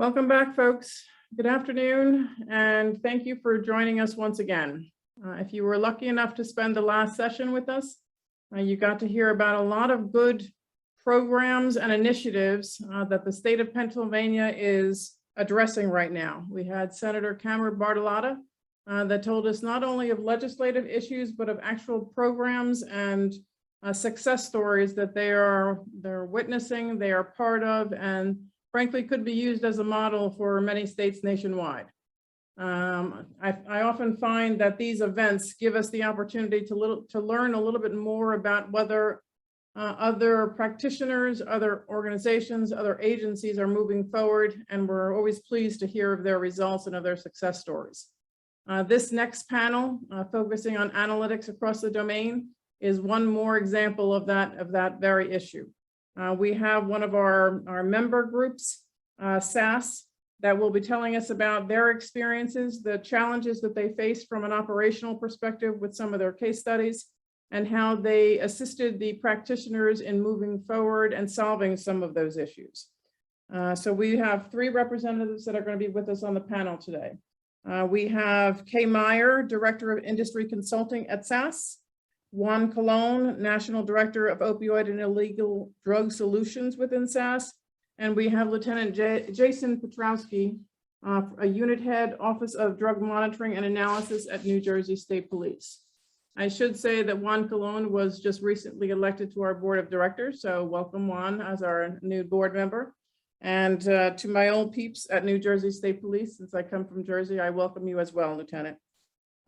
Welcome back, folks. Good afternoon, and thank you for joining us once again. If you were lucky enough to spend the last session with us, you got to hear about a lot of good programs and initiatives that the state of Pennsylvania is addressing right now. We had Senator Cameron Bartolotta that told us not only of legislative issues, but of actual programs and success stories that they're witnessing, they are part of, and frankly could be used as a model for many states nationwide. I often find that these events give us the opportunity to learn a little bit more about whether other practitioners, other organizations, other agencies are moving forward, and we're always pleased to hear of their results and of their success stories. This next panel, focusing on analytics across the domain, is one more example of that very issue. We have one of our member groups, SAS, that will be telling us about their experiences, the challenges that they faced from an operational perspective with some of their case studies, and how they assisted the practitioners in moving forward and solving some of those issues. So we have three representatives that are going to be with us on the panel today. We have Meyer, Director of Industry Consulting at SAS, Juan Colon, National Director of Opioid and Illegal Drug Solutions within SAS, and we have Lieutenant Jason Piotrowski, a Unit Head, Office of Drug Monitoring and Analysis at New Jersey State Police. I should say that Juan Colon was just recently elected to our board of directors, so welcome Juan as our new board member. And to my old peeps at New Jersey State Police, since I come from Jersey, I welcome you as well, Lieutenant.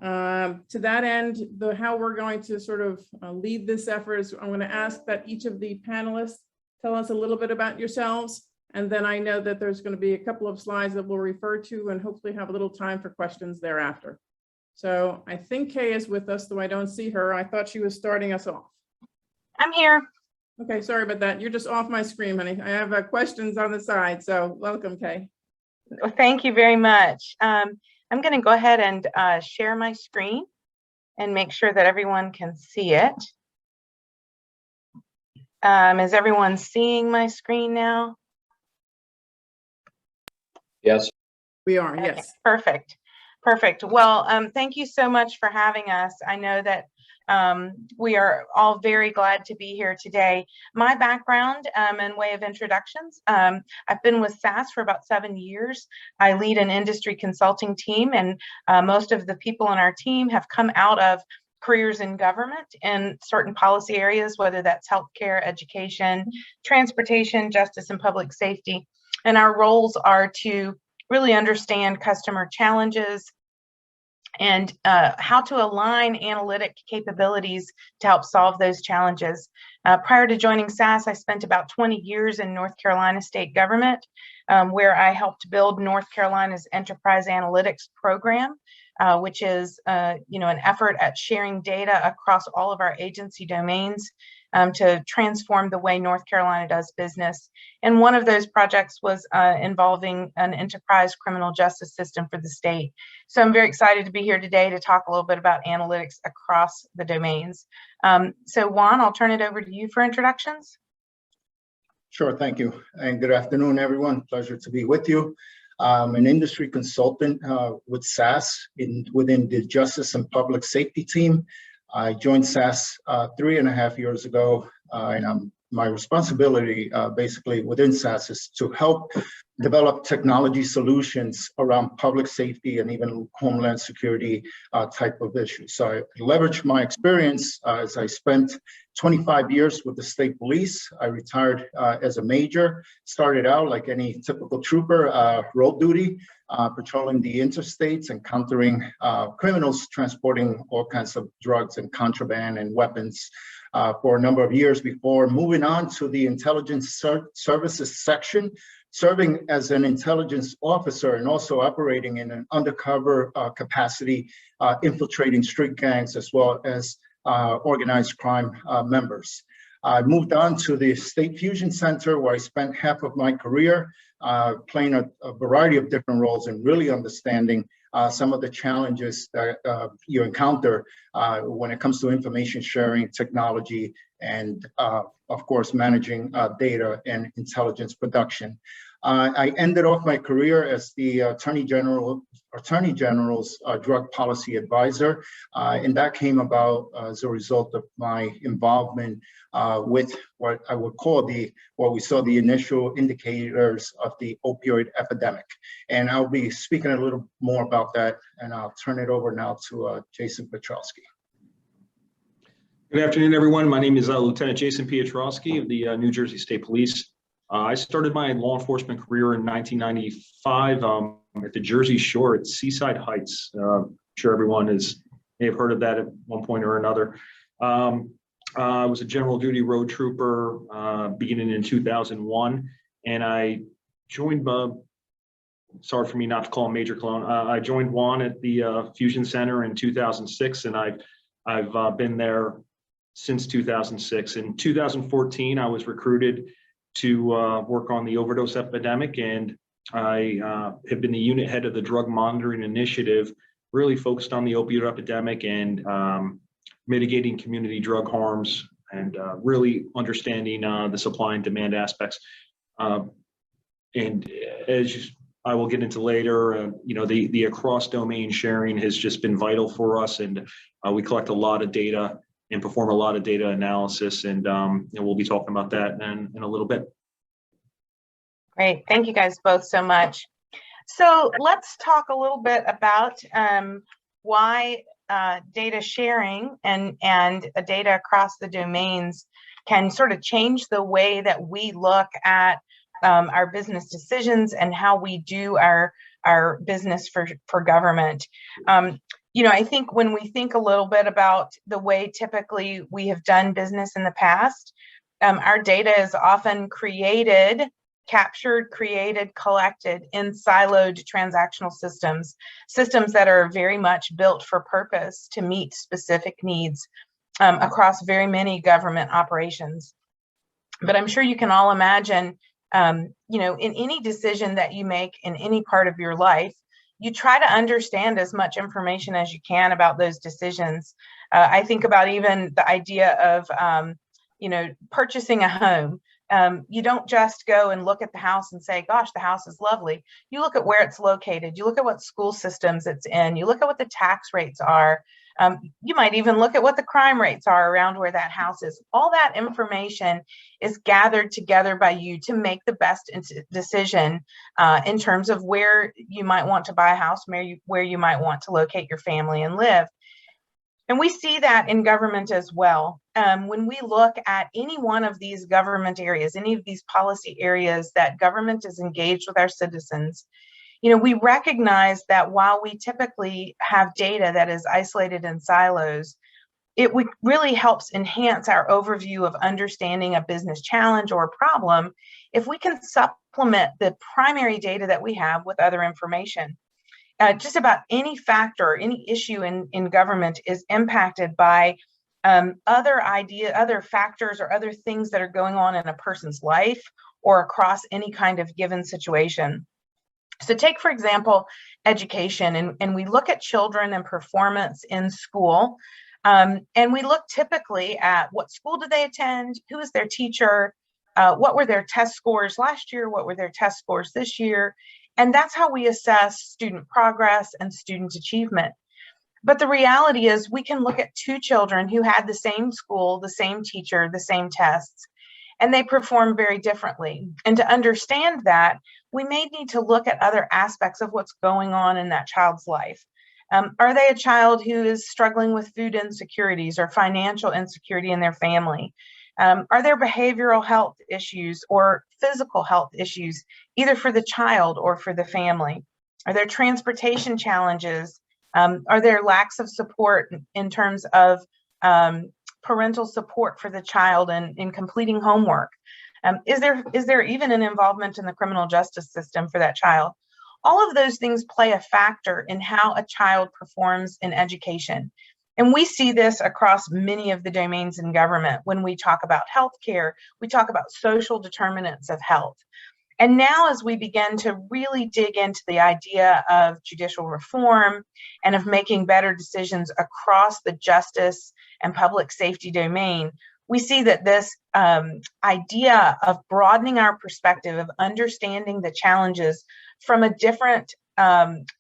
To that end, how we're going to sort of lead this effort is I'm going to ask that each of the panelists tell us a little bit about yourselves, and then I know that there's going to be a couple of slides that we'll refer to and hopefully have a little time for questions thereafter. So I think Kay is with us, though I don't see her. I thought she was starting us off. I'm here. Okay, sorry about that. You're just off my screen, honey. I have questions on the side, so welcome, Kay. Well, thank you very much. I'm going to go ahead and share my screen and make sure that everyone can see it. Is everyone seeing my screen now? Yes. We are, okay, yes. Perfect. Perfect. Well, thank you so much for having us. I know that we are all very glad to be here today. My background and way of introductions, I've been with SAS for about 7 years. I lead an industry consulting team, and most of the people on our team have come out of careers in government in certain policy areas, whether that's healthcare, education, transportation, justice, and public safety. And our roles are to really understand customer challenges and how to align analytic capabilities to help solve those challenges. Prior to joining SAS, I spent about 20 years in North Carolina state government, where I helped build North Carolina's Enterprise Analytics Program, which is an effort at sharing data across all of our agency domains to transform the way North Carolina does business. And one of those projects was involving an enterprise criminal justice system for the state. So I'm very excited to be here today to talk a little bit about analytics across the domains. So Juan, I'll turn it over to you for introductions. Sure, thank you. And good afternoon, everyone. Pleasure to be with you. I'm an industry consultant with SAS within the Justice and Public Safety team. I joined SAS 3.5 years ago, and my responsibility basically within SAS is to help develop technology solutions around public safety and even homeland security type of issues. So I leveraged my experience as I spent 25 years with the state police. I retired as a major, started out like any typical trooper, road duty, patrolling the interstates, encountering criminals transporting all kinds of drugs and contraband and weapons for a number of years before moving on to the intelligence services section, serving as an intelligence officer and also operating in an undercover capacity, infiltrating street gangs as well as organized crime members. I moved on to the State Fusion Center, where I spent half of my career playing a variety of different roles and really understanding some of the challenges that you encounter when it comes to information sharing, technology, and of course, managing data and intelligence production. I ended off my career as the Attorney General's drug policy advisor, and that came about as a result of my involvement with what I would call what we saw the initial indicators of the opioid epidemic. And I'll be speaking a little more about that, and I'll turn it over now to Jason Piotrowski. Good afternoon, everyone. My name is Lieutenant Jason Piotrowski of the New Jersey State Police. I started my law enforcement career in 1995 at the Jersey Shore at Seaside Heights. I'm sure everyone may have heard of that at one point or another. I was a general duty road trooper beginning in 2001, and I joined, sorry for me not to call him Major Cologne, I joined Juan at the Fusion Center in 2006, and I've been there since 2006. In 2014, I was recruited to work on the overdose epidemic, and I have been the unit head of the drug monitoring initiative, really focused on the opioid epidemic and mitigating community drug harms and really understanding the supply and demand aspects. And as I will get into later, the across domain sharing has just been vital for us, and we collect a lot of data and perform a lot of data analysis, and we'll be talking about that in a little bit. Great, thank you guys both so much. So let's talk a little bit about why data sharing and data across the domains can sort of change the way that we look at our business decisions and how we do our business for government. I think when we think a little bit about the way typically we have done business in the past, our data is often captured, created, collected in siloed transactional systems that are very much built for purpose to meet specific needs across very many government operations. But I'm sure you can all imagine, in any decision that you make in any part of your life, you try to understand as much information as you can about those decisions. I think about even the idea of, purchasing a home. You don't just go and look at the house and say, gosh, the house is lovely. You look at where it's located. You look at what school systems it's in. You look at what the tax rates are. You might even look at what the crime rates are around where that house is. All that information is gathered together by you to make the best decision in terms of where you might want to buy a house, where you might want to locate your family and live. And we see that in government as well. When we look at any one of these government areas, any of these policy areas that government is engaged with our citizens, we recognize that while we typically have data that is isolated in silos, it really helps enhance our overview of understanding a business challenge or a problem if we can supplement the primary data that we have with other information. Just about any factor, any issue in government is impacted by other factors or other things that are going on in a person's life or across any kind of given situation. So take, for example, education, and we look at children and performance in school, and we look typically at what school do they attend, who is their teacher, what were their test scores last year, what were their test scores this year, and that's how we assess student progress and student achievement. But the reality is we can look at two children who had the same school, the same teacher, the same tests, and they perform very differently. And to understand that, we may need to look at other aspects of what's going on in that child's life. Are they a child who is struggling with food insecurities or financial insecurity in their family? Are there behavioral health issues or physical health issues, either for the child or for the family? Are there transportation challenges? Are there lacks of support in terms of parental support for the child in completing homework? Is there even an involvement in the criminal justice system for that child? All of those things play a factor in how a child performs in education. And we see this across many of the domains in government. When we talk about healthcare, we talk about social determinants of health. And now as we begin to really dig into the idea of judicial reform and of making better decisions across the justice and public safety domain, we see that this idea of broadening our perspective, of understanding the challenges from a different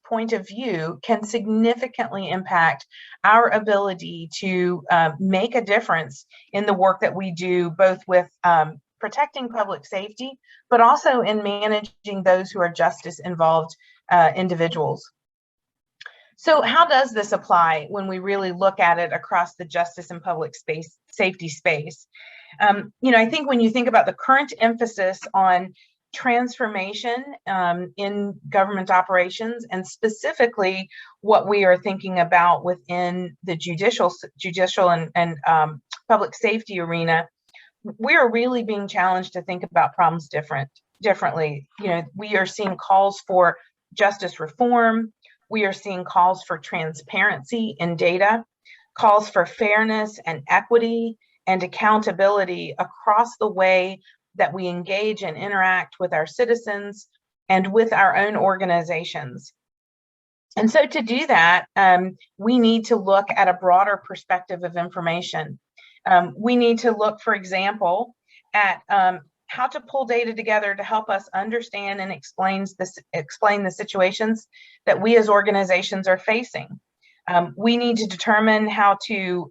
point of view, can significantly impact our ability to make a difference in the work that we do, both with protecting public safety, but also in managing those who are justice involved individuals. So how does this apply when we really look at it across the justice and public safety space? I think when you think about the current emphasis on transformation in government operations, and specifically what we are thinking about within the judicial and public safety arena, we are really being challenged to think about problems differently. We are seeing calls for justice reform. We are seeing calls for transparency in data, calls for fairness and equity and accountability across the way that we engage and interact with our citizens and with our own organizations. And so to do that, we need to look at a broader perspective of information. We need to look, for example, at how to pull data together to help us understand and explain the situations that we as organizations are facing. We need to determine how to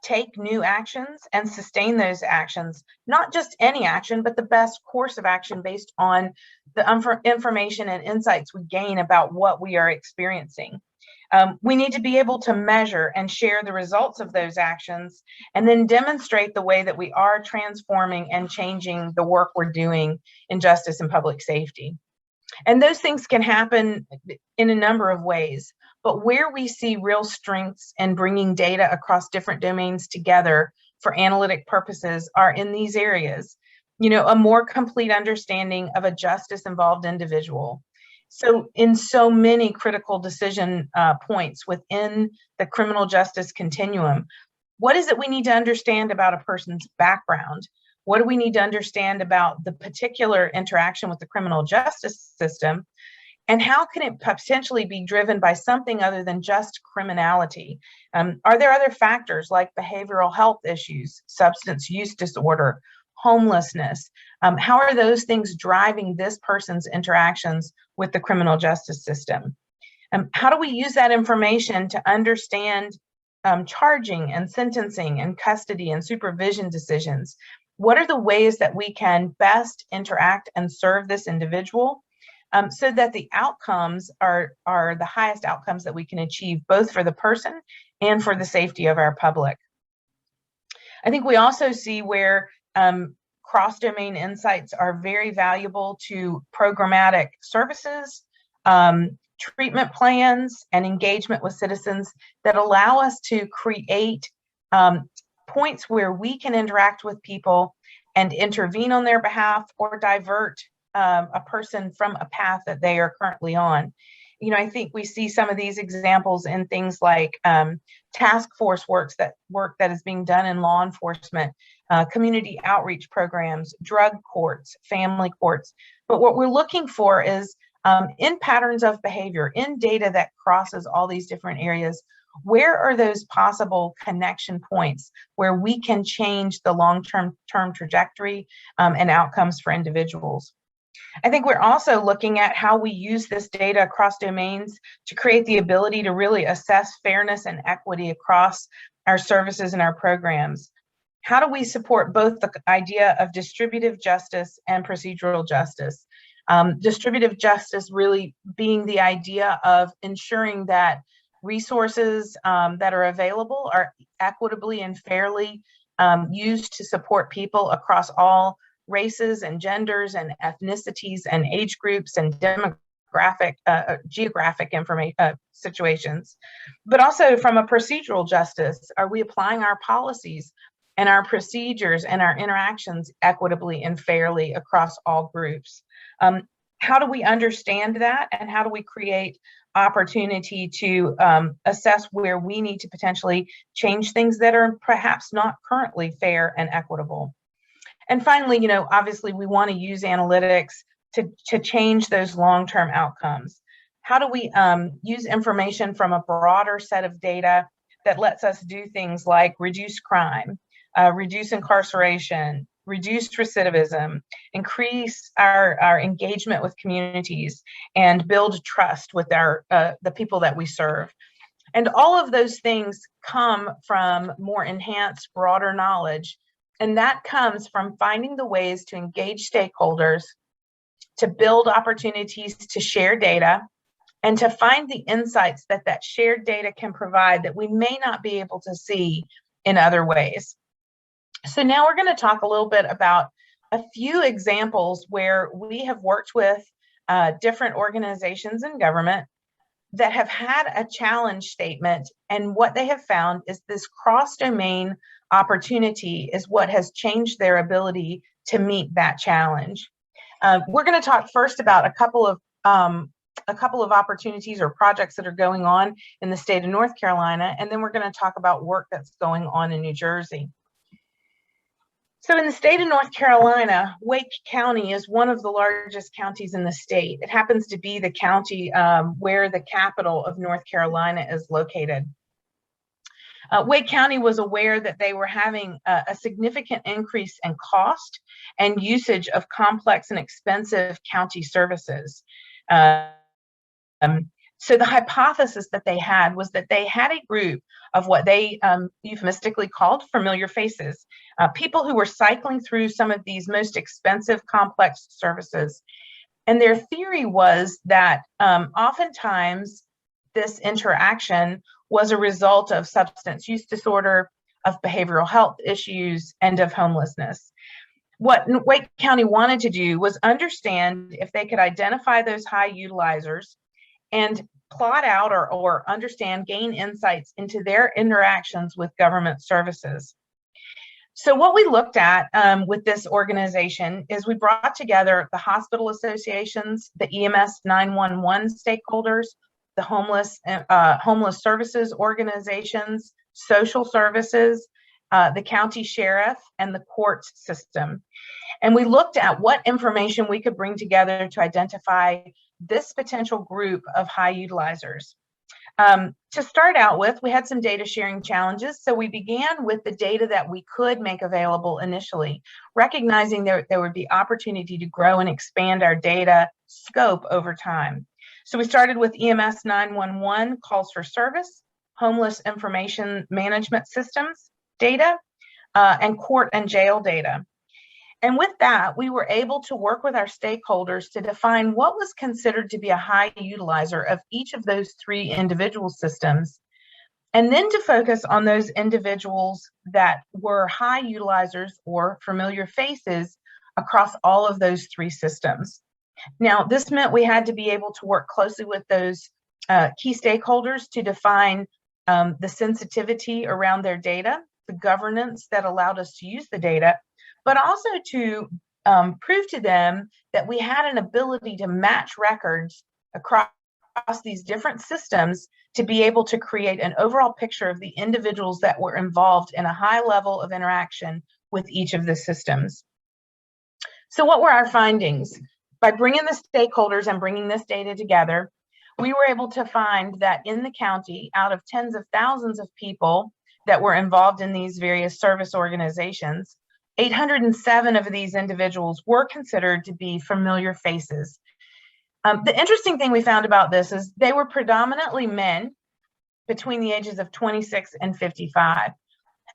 take new actions and sustain those actions, not just any action, but the best course of action based on the information and insights we gain about what we are experiencing. We need to be able to measure and share the results of those actions, and then demonstrate the way that we are transforming and changing the work we're doing in justice and public safety. And those things can happen in a number of ways, but where we see real strengths in bringing data across different domains together for analytic purposes are in these areas. A more complete understanding of a justice-involved individual. So in so many critical decision points within the criminal justice continuum, what is it we need to understand about a person's background? What do we need to understand about the particular interaction with the criminal justice system? And how can it potentially be driven by something other than just criminality? Are there other factors like behavioral health issues, substance use disorder, homelessness? How are those things driving this person's interactions with the criminal justice system? How do we use that information to understand charging and sentencing and custody and supervision decisions? What are the ways that we can best interact and serve this individual so that the outcomes are the highest outcomes that we can achieve, both for the person and for the safety of our public? I think we also see where cross-domain insights are very valuable to programmatic services, treatment plans, and engagement with citizens that allow us to create points where we can interact with people and intervene on their behalf or divert a person from a path that they are currently on. I think we see some of these examples in things like task force work that is being done in law enforcement, community outreach programs, drug courts, family courts. But what we're looking for is in patterns of behavior, in data that crosses all these different areas, where are those possible connection points where we can change the long-term trajectory and outcomes for individuals? I think we're also looking at how we use this data across domains to create the ability to really assess fairness and equity across our services and our programs. How do we support both the idea of distributive justice and procedural justice? Distributive justice really being the idea of ensuring that resources that are available are equitably and fairly used to support people across all races and genders and ethnicities and age groups and geographic situations. But also from a procedural justice, are we applying our policies and our procedures and our interactions equitably and fairly across all groups? How do we understand that, and how do we create opportunity to assess where we need to potentially change things that are perhaps not currently fair and equitable? And finally, obviously we want to use analytics to change those long-term outcomes. How do we use information from a broader set of data that lets us do things like reduce crime, reduce incarceration, reduce recidivism, increase our engagement with communities, and build trust with the people that we serve. And all of those things come from more enhanced, broader knowledge. And that comes from finding the ways to engage stakeholders, to build opportunities to share data, and to find the insights that that shared data can provide that we may not be able to see in other ways. So now we're going to talk a little bit about a few examples where we have worked with different organizations in government that have had a challenge statement, and what they have found is this cross-domain opportunity is what has changed their ability to meet that challenge. We're going to talk first about a couple of opportunities or projects that are going on in the state of North Carolina, and then we're going to talk about work that's going on in New Jersey. So in the state of North Carolina, Wake County is one of the largest counties in the state. It happens to be the county where the capital of North Carolina is located. Wake County was aware that they were having a significant increase in cost and usage of complex and expensive county services. So the hypothesis that they had was that they had a group of what they euphemistically called familiar faces, people who were cycling through some of these most expensive, complex services. And their theory was that oftentimes this interaction was a result of substance use disorder, of behavioral health issues, and of homelessness. What Wake County wanted to do was understand if they could identify those high utilizers and plot out or understand, gain insights into their interactions with government services. So what we looked at with this organization is we brought together the hospital associations, the EMS 911 stakeholders, the homeless services organizations, social services, the county sheriff, and the court system. And we looked at what information we could bring together to identify this potential group of high utilizers. To start out with, we had some data sharing challenges. So we began with the data that we could make available initially, recognizing there would be opportunity to grow and expand our data scope over time. So we started with EMS 911 calls for service, homeless information management systems data, and court and jail data. And with that, we were able to work with our stakeholders to define what was considered to be a high utilizer of each of those three individual systems, and then to focus on those individuals that were high utilizers or familiar faces across all of those three systems. Now, this meant we had to be able to work closely with those key stakeholders to define the sensitivity around their data, the governance that allowed us to use the data, but also to prove to them that we had an ability to match records across these different systems to be able to create an overall picture of the individuals that were involved in a high level of interaction with each of the systems. So what were our findings? By bringing the stakeholders and bringing this data together, we were able to find that in the county, out of tens of thousands of people that were involved in these various service organizations, 807 of these individuals were considered to be familiar faces. The interesting thing we found about this is they were predominantly men between the ages of 26 and 55.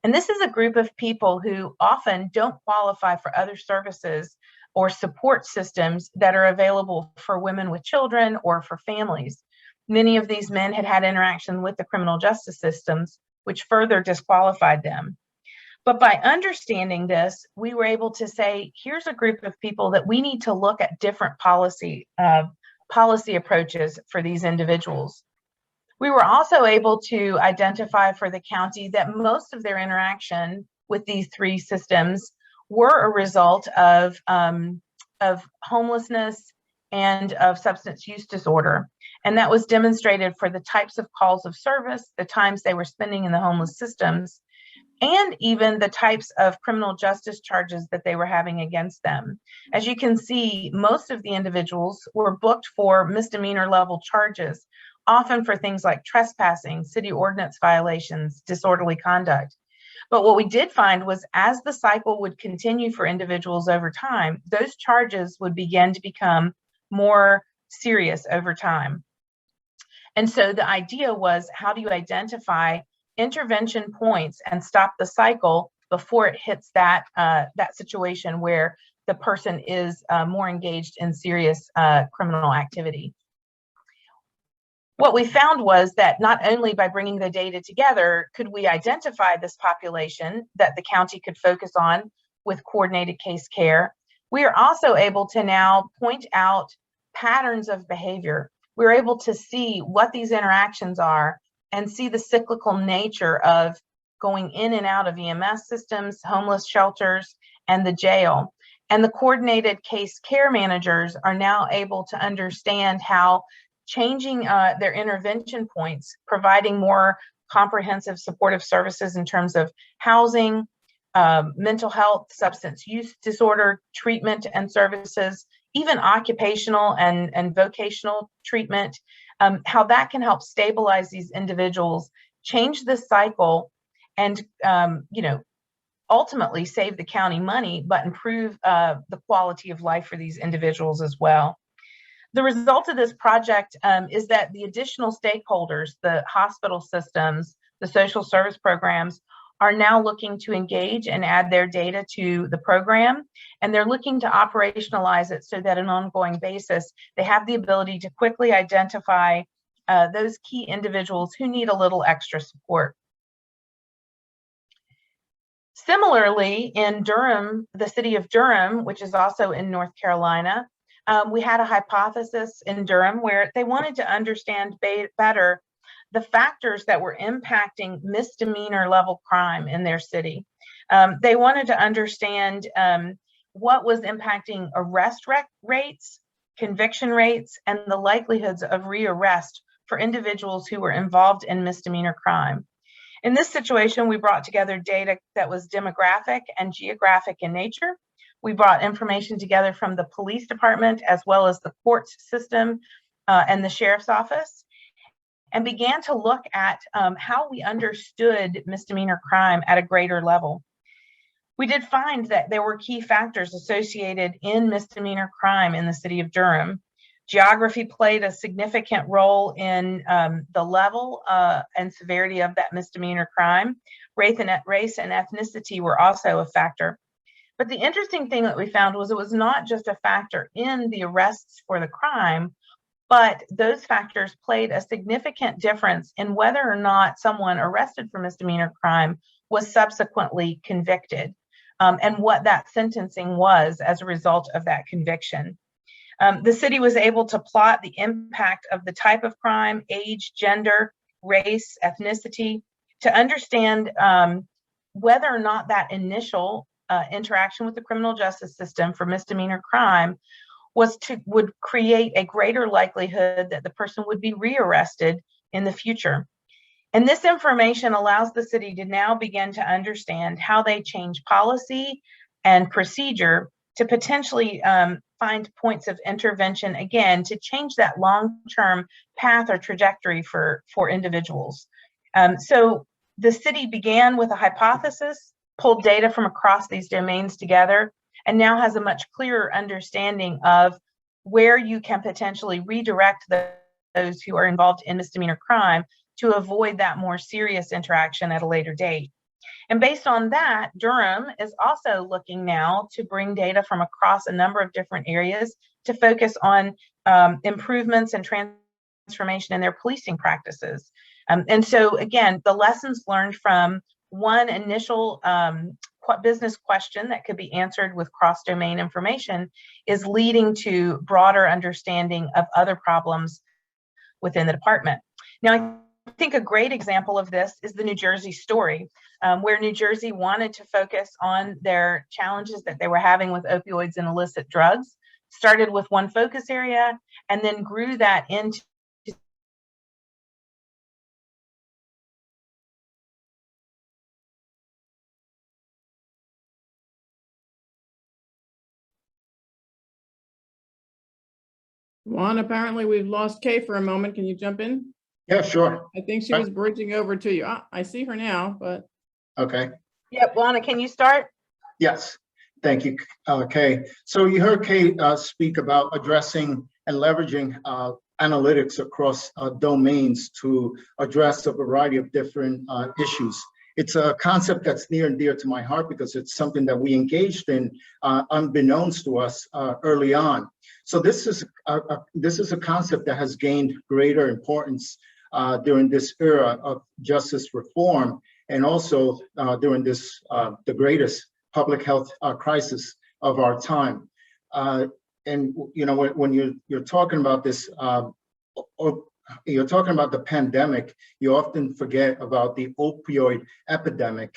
And this is a group of people who often don't qualify for other services or support systems that are available for women with children or for families. Many of these men had had interaction with the criminal justice systems, which further disqualified them. But by understanding this, we were able to say, here's a group of people that we need to look at different policy approaches for these individuals. We were also able to identify for the county that most of their interaction with these three systems were a result of homelessness and of substance use disorder. And that was demonstrated for the types of calls of service, the times they were spending in the homeless systems, and even the types of criminal justice charges that they were having against them. As you can see, most of the individuals were booked for misdemeanor level charges, often for things like trespassing, city ordinance violations, disorderly conduct. But what we did find was as the cycle would continue for individuals over time, those charges would begin to become more serious over time. And so the idea was, how do you identify intervention points and stop the cycle before it hits that situation where the person is more engaged in serious criminal activity? What we found was that not only by bringing the data together could we identify this population that the county could focus on with coordinated case care, we are also able to now point out patterns of behavior. We're able to see what these interactions are and see the cyclical nature of going in and out of EMS systems, homeless shelters, and the jail. And the coordinated case care managers are now able to understand how changing their intervention points, providing more comprehensive supportive services in terms of housing, mental health, substance use disorder treatment and services, even occupational and vocational treatment, how that can help stabilize these individuals, change this cycle, and ultimately save the county money, but improve the quality of life for these individuals as well. The result of this project is that the additional stakeholders, the hospital systems, the social service programs, are now looking to engage and add their data to the program, and they're looking to operationalize it so that on an ongoing basis, they have the ability to quickly identify those key individuals who need a little extra support. Similarly, in Durham, the city of Durham, which is also in North Carolina, we had a hypothesis in Durham where they wanted to understand better the factors that were impacting misdemeanor level crime in their city. They wanted to understand what was impacting arrest rates, conviction rates, and the likelihoods of rearrest for individuals who were involved in misdemeanor crime. In this situation, we brought together data that was demographic and geographic in nature. We brought information together from the police department as well as the courts system and the sheriff's office, and began to look at how we understood misdemeanor crime at a greater level. We did find that there were key factors associated in misdemeanor crime in the city of Durham. Geography played a significant role in the level and severity of that misdemeanor crime. Race and ethnicity were also a factor. But the interesting thing that we found was it was not just a factor in the arrests for the crime, but those factors played a significant difference in whether or not someone arrested for misdemeanor crime was subsequently convicted, and what that sentencing was as a result of that conviction. The city was able to plot the impact of the type of crime, age, gender, race, ethnicity, to understand whether or not that initial interaction with the criminal justice system for misdemeanor crime would create a greater likelihood that the person would be rearrested in the future. And this information allows the city to now begin to understand how they change policy and procedure to potentially find points of intervention, again, to change that long-term path or trajectory for individuals. So the city began with a hypothesis, pulled data from across these domains together, and now has a much clearer understanding of where you can potentially redirect those who are involved in misdemeanor crime to avoid that more serious interaction at a later date. And based on that, Durham is also looking now to bring data from across a number of different areas to focus on improvements and transformation in their policing practices. And so again, the lessons learned from one initial business question that could be answered with cross-domain information is leading to broader understanding of other problems within the department. Now, I think a great example of this is the New Jersey story, where New Jersey wanted to focus on their challenges that they were having with opioids and illicit drugs, started with one focus area, and then grew that into Juan, apparently we've lost Kay for a moment. Can you jump in? Yeah, sure. I think she was bridging over to you. I see her now, but Okay. Yep, Juana, can you start? Yes, thank you, Kay. So you heard Kay speak about addressing and leveraging analytics across domains to address a variety of different issues. It's a concept that's near and dear to my heart because it's something that we engaged in unbeknownst to us early on. So this is a concept that has gained greater importance during this era of justice reform, and also during this the greatest public health crisis of our time. And you know, when you're talking about this, you're talking about the pandemic, you often forget about the opioid epidemic,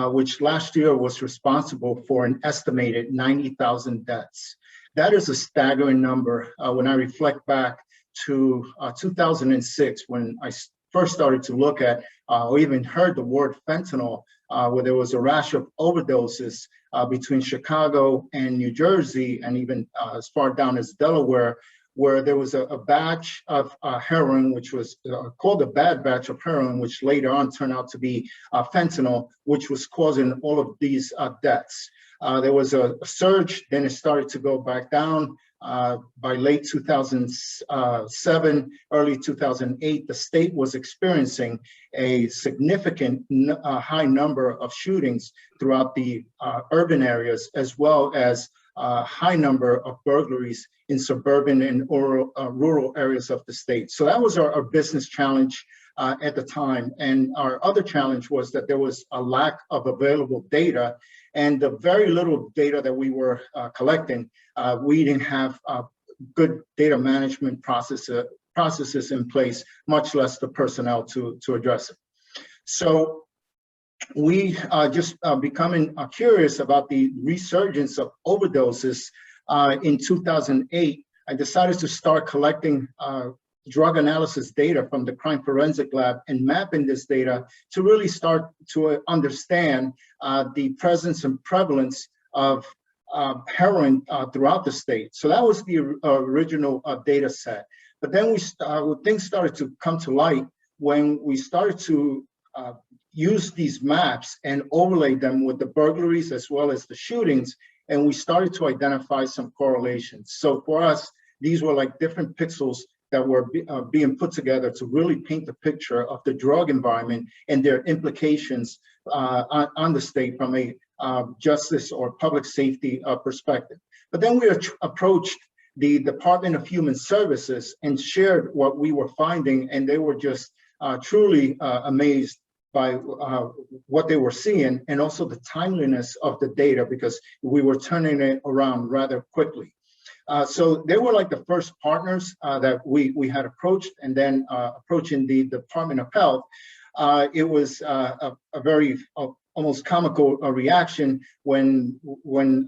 which last year was responsible for an estimated 90,000 deaths. That is a staggering number when I reflect back to 2006, when I first started to look at or even heard the word fentanyl, where there was a rash of overdoses between Chicago and New Jersey, and even as far down as Delaware, where there was a batch of heroin, which was called a bad batch of heroin, which later on turned out to be fentanyl, which was causing all of these deaths. There was a surge, then it started to go back down. By late 2007, early 2008, the state was experiencing a significant high number of shootings throughout the urban areas, as well as a high number of burglaries in suburban and rural areas of the state. So that was our business challenge at the time. And our other challenge was that there was a lack of available data, and the very little data that we were collecting, we didn't have good data management processes in place, much less the personnel to address it. So we just becoming curious about the resurgence of overdoses in 2008, I decided to start collecting drug analysis data from the crime forensic lab and mapping this data to really start to understand the presence and prevalence of heroin throughout the state. So that was the original data set. But then things started to come to light when we started to use these maps and overlay them with the burglaries as well as the shootings, and we started to identify some correlations. So for us, these were like different pixels that were being put together to really paint the picture of the drug environment and their implications on the state from a justice or public safety perspective. But then we approached the Department of Human Services and shared what we were finding, and they were just truly amazed by what they were seeing, and also the timeliness of the data, because we were turning it around rather quickly. So they were like the first partners that we had approached, and then approaching the Department of Health, it was a very almost comical reaction when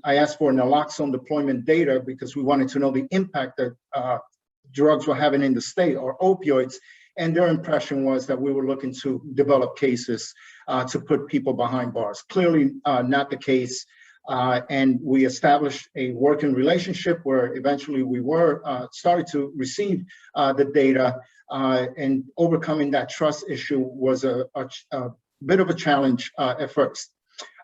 I asked for naloxone deployment data, because we wanted to know the impact that drugs were having in the state, or opioids. And their impression was that we were looking to develop cases to put people behind bars. Clearly not the case. And we established a working relationship where eventually we were started to receive the data, and overcoming that trust issue was a bit of a challenge at first.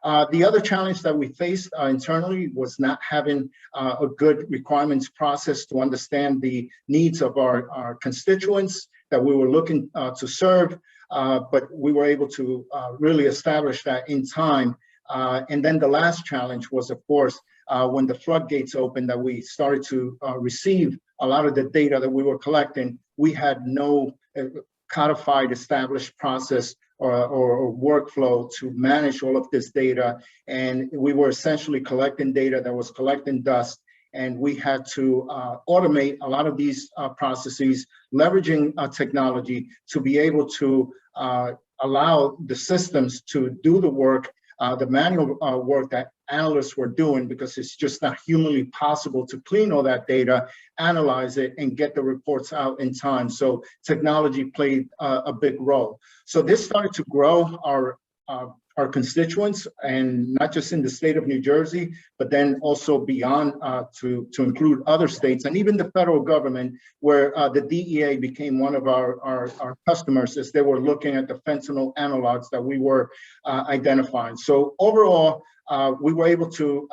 The other challenge that we faced internally was not having a good requirements process to understand the needs of our constituents that we were looking to serve, but we were able to really establish that in time. And then the last challenge was, of course, when the floodgates opened, that we started to receive a lot of the data that we were collecting. We had no codified, established process or workflow to manage all of this data. And we were essentially collecting data that was collecting dust. And we had to automate a lot of these processes, leveraging technology to be able to allow the systems to do the work, the manual work that analysts were doing, because it's just not humanly possible to clean all that data, analyze it, and get the reports out in time. So technology played a big role. So this started to grow our our constituents, and not just in the state of New Jersey, but then also beyond to include other states and even the federal government, where the DEA became one of our customers as they were looking at the fentanyl analogs that we were identifying. So overall, we were able to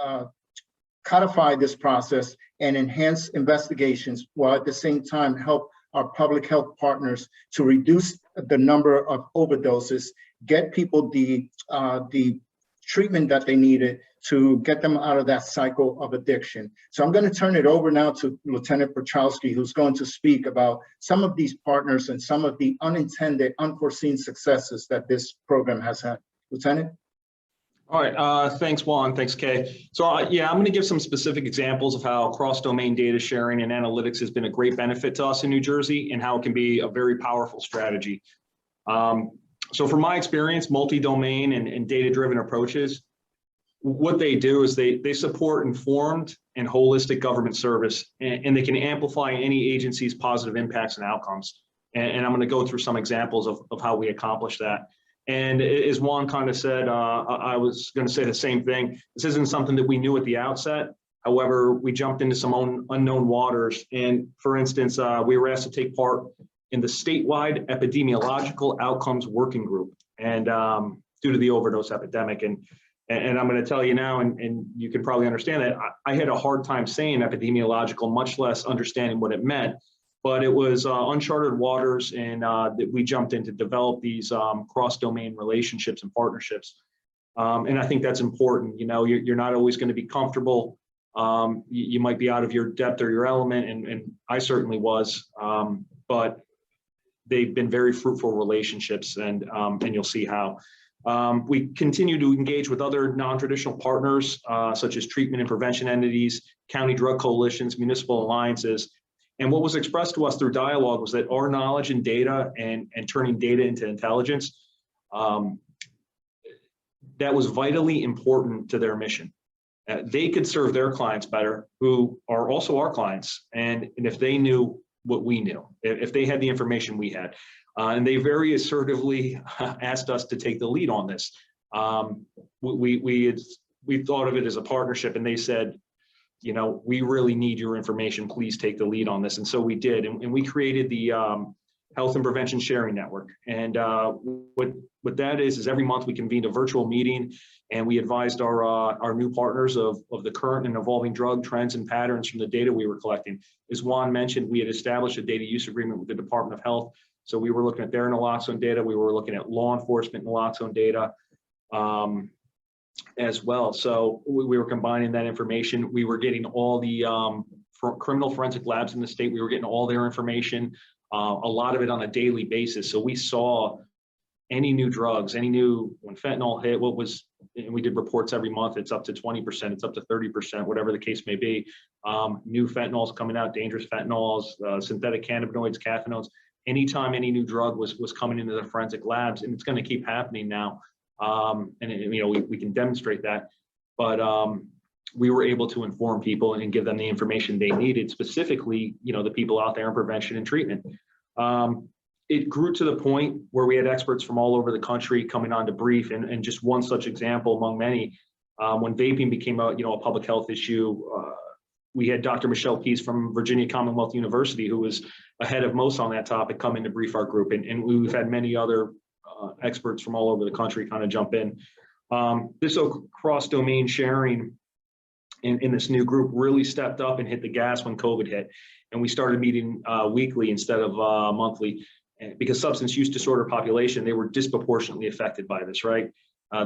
codify this process and enhance investigations, while at the same time help our public health partners to reduce the number of overdoses, get people the treatment that they needed to get them out of that cycle of addiction. So I'm going to turn it over now to Lieutenant Piotrowski, who's going to speak about some of these partners and some of the unintended, unforeseen successes that this program has had. Lieutenant? All right, thanks, Juan. Thanks, Kay. So yeah, I'm going to give some specific examples of how cross-domain data sharing and analytics has been a great benefit to us in New Jersey and how it can be a very powerful strategy. So from my experience, multi-domain and data-driven approaches, what they do is they support informed and holistic government service, and they can amplify any agency's positive impacts and outcomes. And I'm going to go through some examples of how we accomplish that. And as Juan kind of said, I was going to say the same thing. This isn't something that we knew at the outset. However, we jumped into some unknown waters. And for instance, we were asked to take part in the statewide epidemiological outcomes working group, and due to the overdose epidemic. And I'm going to tell you now, and you can probably understand that I had a hard time saying epidemiological, much less understanding what it meant. But it was uncharted waters, and that we jumped in to develop these cross-domain relationships and partnerships. And I think that's important. You know, you're not always going to be comfortable. You might be out of your depth or your element, and I certainly was. But they've been very fruitful relationships, and you'll see how. We continue to engage with other non-traditional partners, such as treatment and prevention entities, county drug coalitions, municipal alliances. And what was expressed to us through dialogue was that our knowledge and data and turning data into intelligence, that was vitally important to their mission. They could serve their clients better, who are also our clients. And if they knew what we knew, if they had the information we had. And they very assertively asked us to take the lead on this. We thought of it as a partnership, and they said, you know, we really need your information. Please take the lead on this. And so we did. And we created the Health and Prevention Sharing Network. And what that is every month we convened a virtual meeting, and we advised our new partners of the current and evolving drug trends and patterns from the data we were collecting. As Juan mentioned, we had established a data use agreement with the Department of Health. So we were looking at their naloxone data. We were looking at law enforcement naloxone data as well. So we were combining that information. We were getting all the criminal forensic labs in the state. We were getting all their information, a lot of it on a daily basis. So we saw any new drugs, when fentanyl hit, and we did reports every month, it's up to 20%, it's up to 30%, whatever the case may be. New fentanyls coming out, dangerous fentanyls, synthetic cannabinoids, cathinones. Anytime any new drug was coming into the forensic labs, and it's going to keep happening now. We can demonstrate that, but we were able to inform people and give them the information they needed, specifically, the people out there in prevention and treatment. It grew to the point where we had experts from all over the country coming on to brief, and just one such example among many, when vaping became a public health issue, we had Dr. Michelle Pease from Virginia Commonwealth University, who was ahead of most on that topic, come in to brief our group, and we've had many other experts from all over the country kind of jump in. This cross-domain sharing in this new group really stepped up and hit the gas when COVID hit, and we started meeting weekly instead of monthly, because substance use disorder population, they were disproportionately affected by this, right?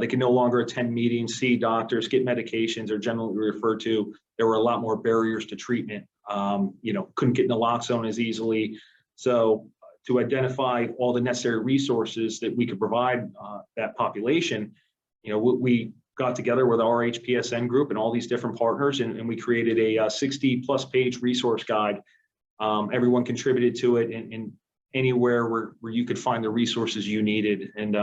They could no longer attend meetings, see doctors, get medications, or generally referred to. There were a lot more barriers to treatment. Couldn't get naloxone as easily. So to identify all the necessary resources that we could provide that population, we got together with our HPSN group and all these different partners, and we created a 60+ page resource guide. Everyone contributed to it, and anywhere where you could find the resources you needed. And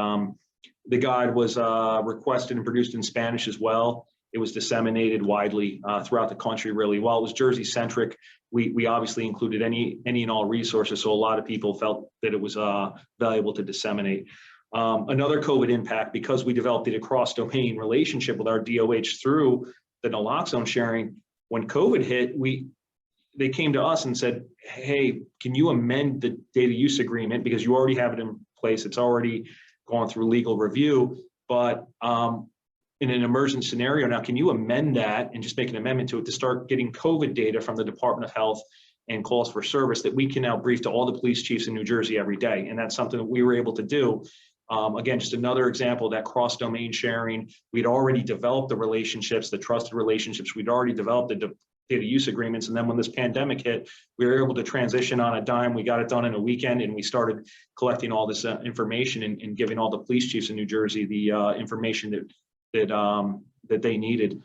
the guide was requested and produced in Spanish as well. It was disseminated widely throughout the country, really. While it was Jersey-centric, we obviously included any and all resources, so a lot of people felt that it was valuable to disseminate. Another COVID impact, because we developed a cross-domain relationship with our DOH through the naloxone sharing, when COVID hit, they came to us and said, hey, can you amend the data use agreement, because you already have it in place, it's already gone through legal review, but in an emergent scenario now, can you amend that and just make an amendment to it to start getting COVID data from the Department of Health and calls for service that we can now brief to all the police chiefs in New Jersey every day? And that's something that we were able to do. Again, just another example of that cross-domain sharing. We'd already developed the relationships, the trusted relationships. We'd already developed the data use agreements. And then when this pandemic hit, we were able to transition on a dime. We got it done in a weekend, and we started collecting all this information and giving all the police chiefs in New Jersey the information that they needed.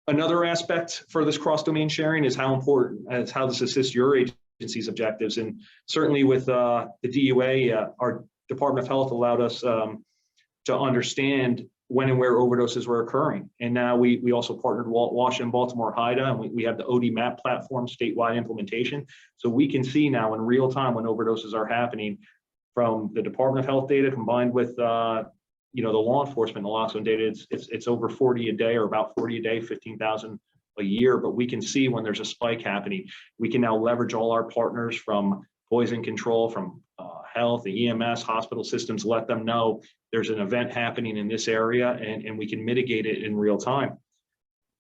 Another aspect for this cross-domain sharing is how this assists your agency's objectives. And certainly with the DUA, our Department of Health allowed us to understand when and where overdoses were occurring. And now we also partnered with Washington, Baltimore, HIDA, and we have the OD MAP platform statewide implementation. So we can see now in real time when overdoses are happening from the Department of Health data combined with the law enforcement naloxone data. It's over 40 a day, or about 40 a day, 15,000 a year, but we can see when there's a spike happening. We can now leverage all our partners from poison control, from health, the EMS, hospital systems, let them know there's an event happening in this area, and we can mitigate it in real time.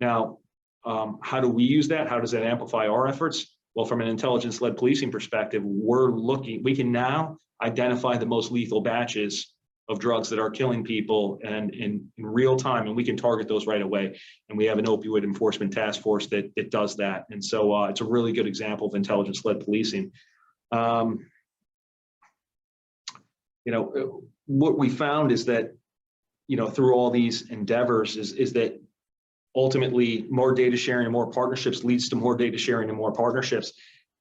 Now, how do we use that? How does that amplify our efforts? Well, from an intelligence-led policing perspective, we can now identify the most lethal batches of drugs that are killing people and in real time, and we can target those right away. And we have an opioid enforcement task force that does that. And so it's a really good example of intelligence-led policing. What we found is that, through all these endeavors is that ultimately more data sharing and more partnerships leads to more data sharing and more partnerships.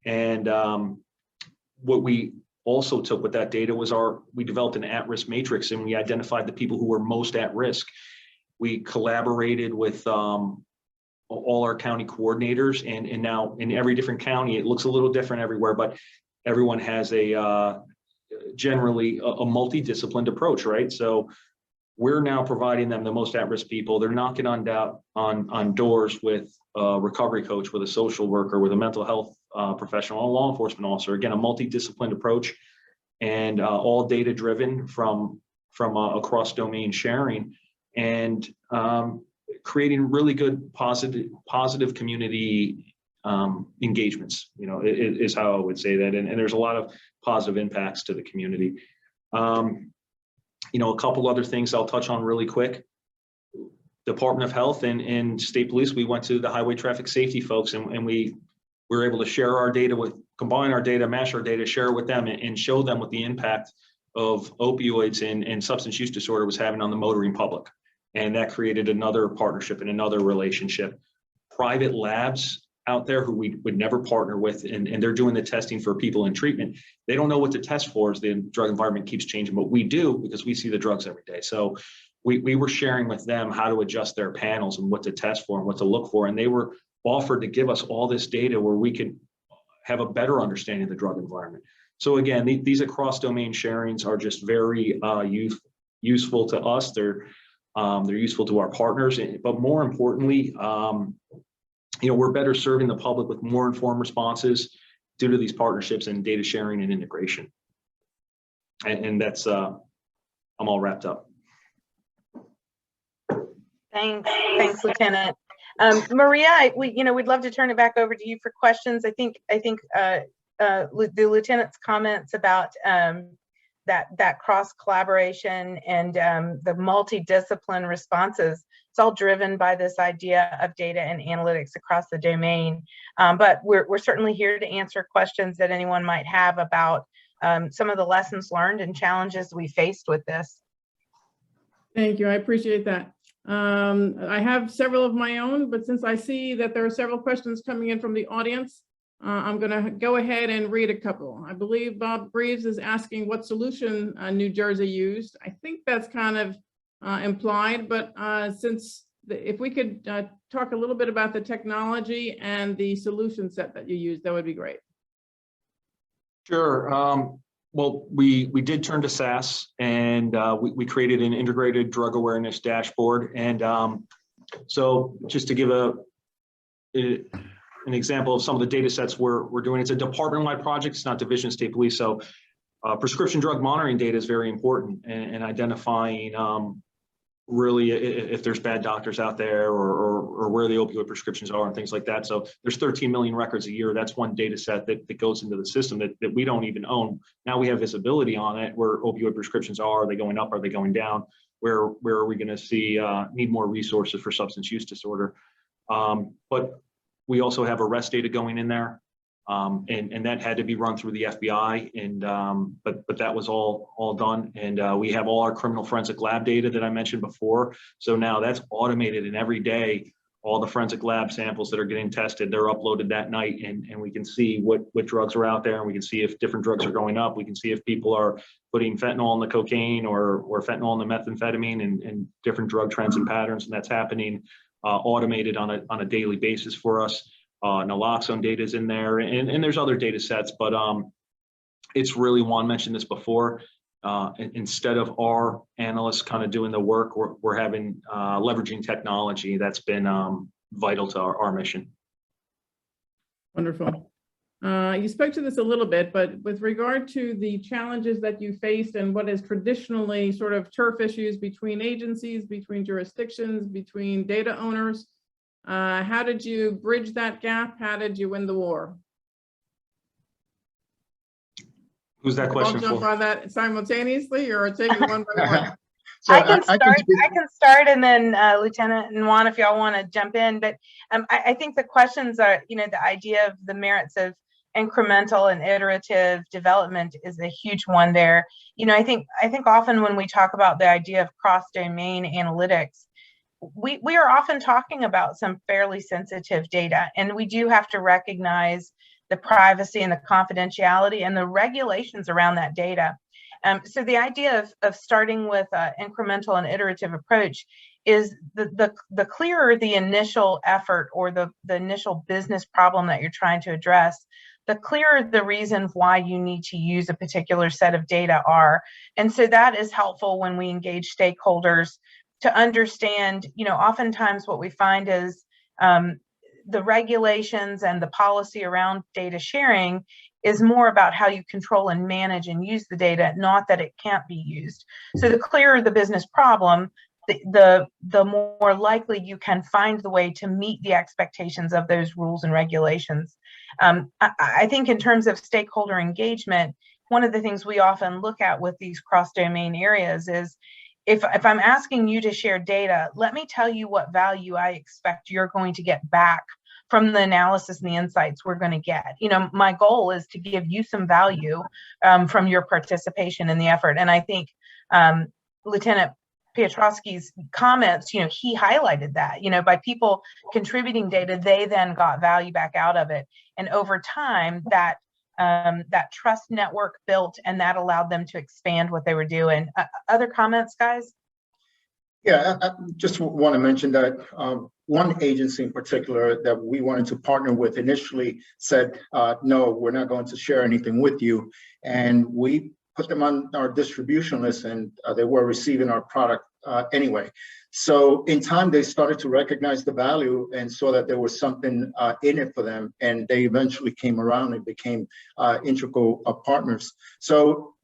And what we also took with that data was we developed an at-risk matrix, and we identified the people who were most at risk. We collaborated with all our county coordinators, and now in every different county, it looks a little different everywhere, but everyone has generally a multidisciplined approach, right? So we're now providing them the most at-risk people. They're knocking on doors with a recovery coach, with a social worker, with a mental health professional, a law enforcement officer. Again, a multidisciplined approach, and all data driven from across domain sharing, and creating really good positive community engagements. Is how I would say that, and there's a lot of positive impacts to the community. A couple other things I'll touch on really quick. Department of Health and State Police, we went to the highway traffic safety folks, and we were able to share our data combine our data, mash our data, share it with them, and show them what the impact of opioids and substance use disorder was having on the motoring public. And that created another partnership and another relationship. Private labs out there who we would never partner with, and they're doing the testing for people in treatment. They don't know what to test for as the drug environment keeps changing, but we do, because we see the drugs every day. So we were sharing with them how to adjust their panels and what to test for and what to look for. And they were offered to give us all this data where we could have a better understanding of the drug environment. So again, these across-domain sharings are just very useful to us. They're useful to our partners, but more importantly, we're better serving the public with more informed responses due to these partnerships and data sharing and integration. And that's, I'm all wrapped up. Thanks, Lieutenant. Maria, we'd love to turn it back over to you for questions. I think the Lieutenant's comments about that cross collaboration and the multidiscipline responses, it's all driven by this idea of data and analytics across the domain. But we're certainly here to answer questions that anyone might have about some of the lessons learned and challenges we faced with this. Thank you. I appreciate that. I have several of my own, but since I see that there are several questions coming in from the audience, I'm going to go ahead and read a couple. I believe Bob Breves is asking what solution New Jersey used. I think that's kind of implied, but if we could talk a little bit about the technology and the solution set that you used, that would be great. Sure. Well, we did turn to SaaS, and we created an integrated drug awareness dashboard. And so just to give an example of some of the data sets we're doing, it's a department-wide project. It's not Division of State Police. So prescription drug monitoring data is very important, and identifying really if there's bad doctors out there, or where the opioid prescriptions are and things like that. So there's 13 million records a year. That's one data set that goes into the system that we don't even own. Now we have visibility on it, where opioid prescriptions are they going up? Are they going down? Where are we going to see need more resources for substance use disorder? But we also have arrest data going in there. And that had to be run through the FBI, and but that was all done. And we have all our criminal forensic lab data that I mentioned before. So now that's automated, and every day, all the forensic lab samples that are getting tested, they're uploaded that night, and we can see what drugs are out there, and we can see if different drugs are going up. We can see if people are putting fentanyl in the cocaine or fentanyl in the methamphetamine, and different drug trends and patterns, and that's happening automated on a daily basis for us. Naloxone data is in there, and there's other data sets, but it's really, Juan mentioned this before, instead of our analysts kind of doing the work, we're having leveraging technology. That's been vital to our mission. Wonderful. You spoke to this a little bit, but with regard to the challenges that you faced and what is traditionally sort of turf issues between agencies, between jurisdictions, between data owners, how did you bridge that gap? How did you win the war? Who's that question I'll jump for? on that simultaneously, or take it one by one. So I can start, and then Lieutenant and Juan, if y'all want to jump in. But I think the questions are, the idea of the merits of incremental and iterative development is a huge one there. I think often when we talk about the idea of cross-domain analytics, we are often talking about some fairly sensitive data, and we do have to recognize the privacy and the confidentiality and the regulations around that data. So the idea of starting with an incremental and iterative approach is the clearer the initial effort or the initial business problem that you're trying to address, the clearer the reasons why you need to use a particular set of data are. And so that is helpful when we engage stakeholders to understand, oftentimes what we find is the regulations and the policy around data sharing is more about how you control and manage and use the data, not that it can't be used. So the clearer the business problem, the more likely you can find the way to meet the expectations of those rules and regulations. I think in terms of stakeholder engagement, one of the things we often look at with these cross-domain areas is, if I'm asking you to share data, let me tell you what value I expect you're going to get back from the analysis and the insights we're going to get. My goal is to give you some value from your participation in the effort. And I think Lieutenant Piotrowski's comments, he highlighted that, by people contributing data, they then got value back out of it. And over time, that trust network built, and that allowed them to expand what they were doing. Other comments, guys? Yeah, I just want to mention that one agency in particular that we wanted to partner with initially said, no, we're not going to share anything with you. And we put them on our distribution list, and they were receiving our product anyway. So in time, they started to recognize the value and saw that there was something in it for them. And they eventually came around and became integral partners. So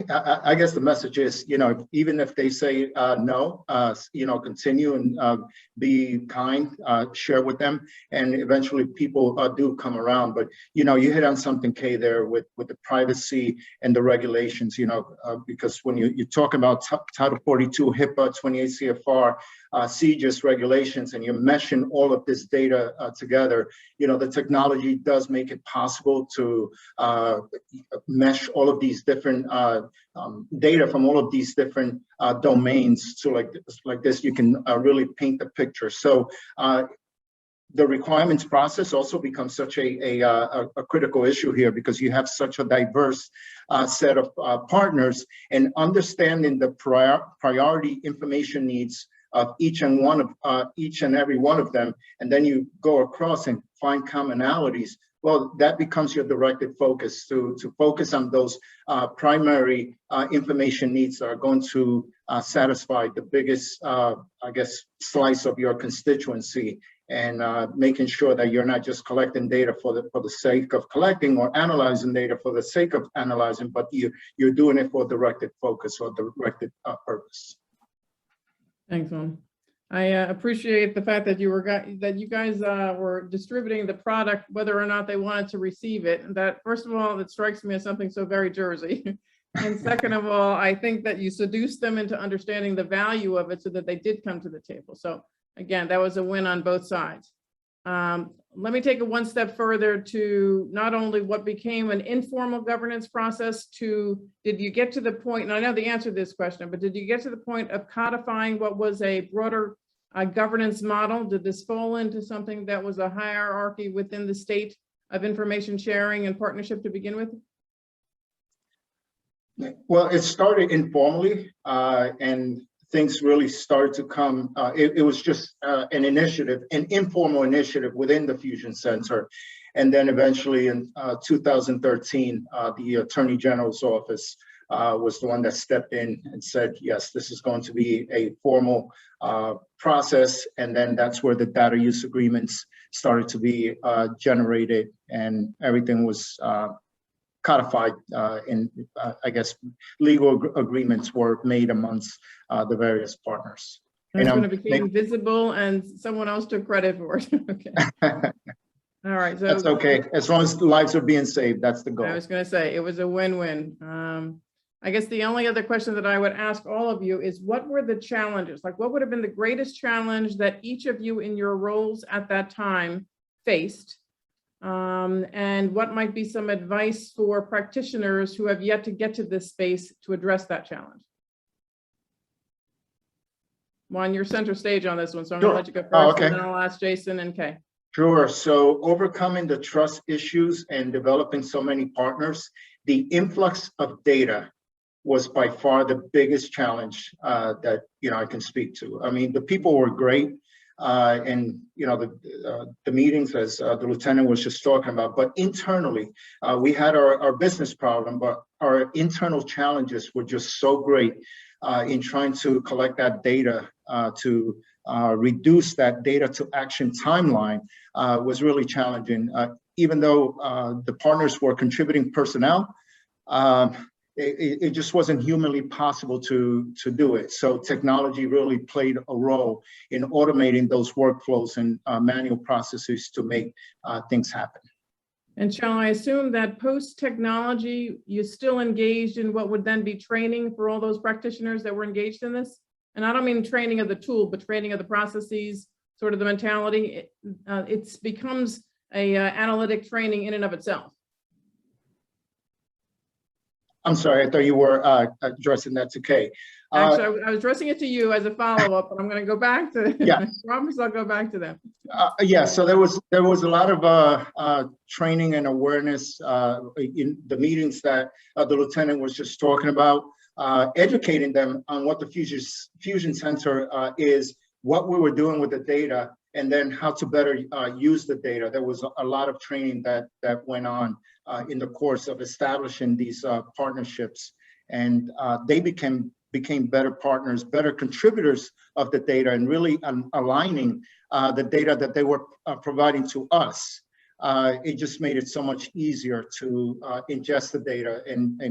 I guess the message is, even if they say no, continue and be kind, share with them, and eventually people do come around. But you hit on something, Kay, there with the privacy and the regulations. Because when you talk about Title 42, HIPAA, 28 CFR, CJIS regulations, and you're meshing all of this data together, the technology does make it possible to mesh all of these different data from all of these different domains. So like this, you can really paint the picture. So the requirements process also becomes such a critical issue here, because you have such a diverse set of partners, and understanding the priority information needs of each and every one of them, and then you go across and find commonalities. well, that becomes your directed focus to focus on those primary information needs that are going to satisfy the biggest, I guess, slice of your constituency, and making sure that you're not just collecting data for the sake of collecting or analyzing data for the sake of analyzing, but you're doing it for directed focus or directed purpose. Thanks, Juan. I appreciate the fact that you guys were distributing the product, whether or not they wanted to receive it. And that, first of all, it strikes me as something so very Jersey. And second of all, I think that you seduced them into understanding the value of it so that they did come to the table. So again, that was a win on both sides. Let me take it one step further to not only what became an informal governance process to, did you get to the point, and I know the answer to this question, but did you get to the point of codifying what was a broader governance model? Did this fall into something that was a hierarchy within the state of information sharing and partnership to begin with? Well, it started informally, and things really started to come. It was just an initiative, an informal initiative within the Fusion Center. And then eventually in 2013, the Attorney General's office was the one that stepped in and said, yes, this is going to be a formal process. And then that's where the data use agreements started to be generated, and everything was codified in, I guess, legal agreements were made amongst the various partners. That's when it became visible and someone else took credit for it. Okay. All right. So that's okay. As long as lives are being saved, that's the goal. I was going to say, it was a win-win. I guess the only other question that I would ask all of you is, what were the challenges? Like, what would have been the greatest challenge that each of you in your roles at that time faced? And what might be some advice for practitioners who have yet to get to this space to address that challenge? Juan, you're center stage on this one, so I'm going to let you go first, and then I'll ask Jason and Kay. Sure. So overcoming the trust issues and developing so many partners, the influx of data was by far the biggest challenge that I can speak to. I mean, the people were great. And the meetings, as the lieutenant was just talking about, but internally we had our business problem, but our internal challenges were just so great in trying to collect that data, to reduce that data to action timeline was really challenging. Even though the partners were contributing personnel, it just wasn't humanly possible to do it. So technology really played a role in automating those workflows and manual processes to make things happen. And shall I assume that post-technology, you still engaged in what would then be training for all those practitioners that were engaged in this? And I don't mean training of the tool, but training of the processes, sort of the mentality. It becomes a analytic training in and of itself. I'm sorry, I thought you were addressing that to Kay. Actually, I was addressing it to you as a follow-up, but I'm going to go back to, yeah. I promise I'll go back to them. Yeah, so there was a lot of training and awareness in the meetings that the lieutenant was just talking about, educating them on what the Fusion Center is, what we were doing with the data, and then how to better use the data. There was a lot of training that went on in the course of establishing these partnerships, and they became better partners, better contributors of the data, and really aligning the data that they were providing to us. It just made it so much easier to ingest the data and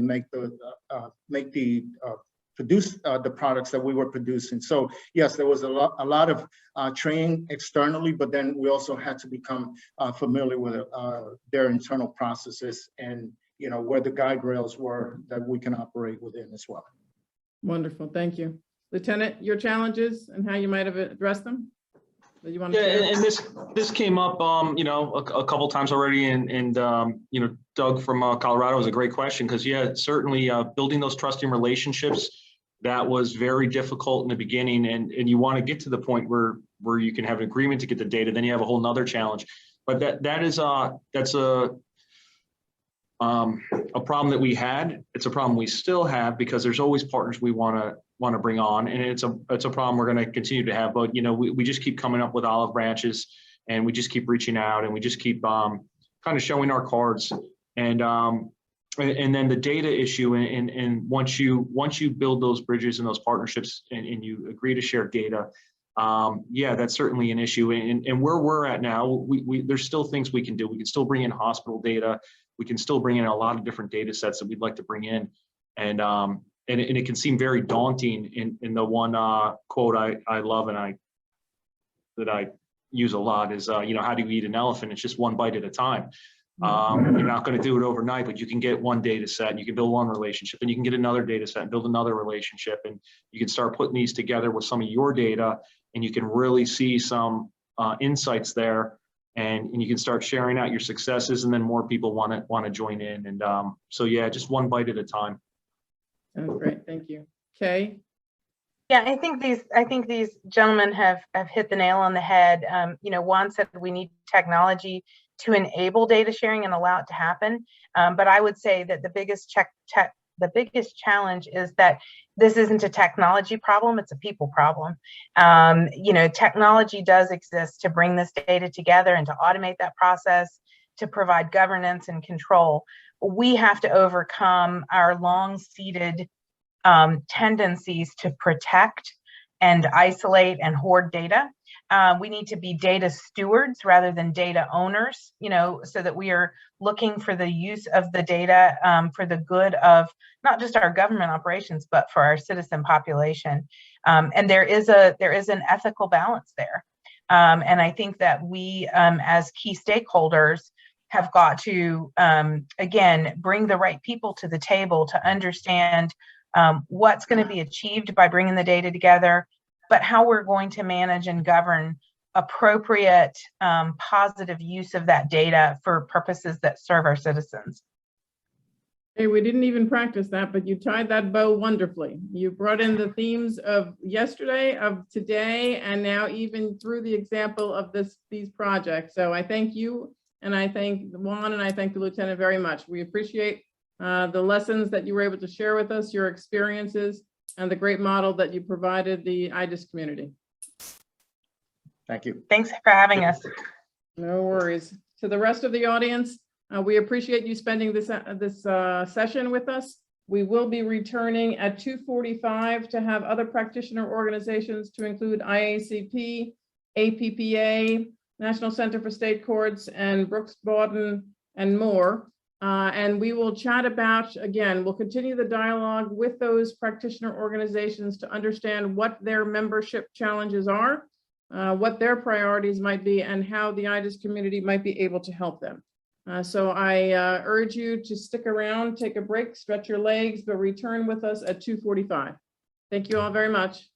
produce the products that we were producing. So yes, there was a lot of training externally, but then we also had to become familiar with their internal processes and where the guide rails were that we can operate within as well. Wonderful, thank you. Lieutenant, your challenges and how you might have addressed them? That you want to share? And this came up, a couple times already, and Doug from Colorado was a great question, because certainly building those trusting relationships, that was very difficult in the beginning, and you want to get to the point where you can have an agreement to get the data. Then you have a whole nother challenge, but that's a problem that we had. It's a problem we still have, because there's always partners we want to bring on, and it's a problem we're going to continue to have. But we just keep coming up with olive branches, and we just keep reaching out, and we just keep kind of showing our cards, and then the data issue. And once you build those bridges and those partnerships, and you agree to share data, yeah, that's certainly an issue. And where we're at now, there's still things we can do. We can still bring in hospital data. We can still bring in a lot of different data sets that we'd like to bring in. And it can seem very daunting. In the one quote I love and that I use a lot is, you know, how do you eat an elephant? It's just one bite at a time. You're not going to do it overnight, but you can get one data set and you can build one relationship, and you can get another data set and build another relationship, and you can start putting these together with some of your data, and you can really see some insights there, and you can start sharing out your successes, and then more people want to join in. And so yeah, just one bite at a time. Sounds great. Thank you. Kay? Yeah, I think these gentlemen have hit the nail on the head. You know, Juan said we need technology to enable data sharing and allow it to happen. But I would say that the biggest challenge is that this isn't a technology problem, it's a people problem. You know, technology does exist to bring this data together and to automate that process, to provide governance and control. We have to overcome our long-seated tendencies to protect and isolate and hoard data. We need to be data stewards rather than data owners, you know, so that we are looking for the use of the data for the good of not just our government operations, but for our citizen population. And there is an ethical balance there. And I think that we, as key stakeholders, have got to, again, bring the right people to the table to understand what's going to be achieved by bringing the data together, but how we're going to manage and govern appropriate, positive use of that data for purposes that serve our citizens. Hey, we didn't even practice that, but you tied that bow wonderfully. You brought in the themes of yesterday, of today, and now even through the example of these projects. So I thank you, and I thank Juan, and I thank the Lieutenant very much. We appreciate the lessons that you were able to share with us, your experiences, and the great model that you provided the IDIS community. Thank you. Thanks for having us. No worries. To the rest of the audience, we appreciate you spending this session with us. We will be returning at 2:45 to have other practitioner organizations, to include IACP, APPA, National Center for State Courts, and Brooks Bawden, and more. And we will chat about, again, we'll continue the dialogue with those practitioner organizations to understand what their membership challenges are, what their priorities might be, and how the IDIS community might be able to help them. So I urge you to stick around, take a break, stretch your legs, but return with us at 2:45. Thank you all very much.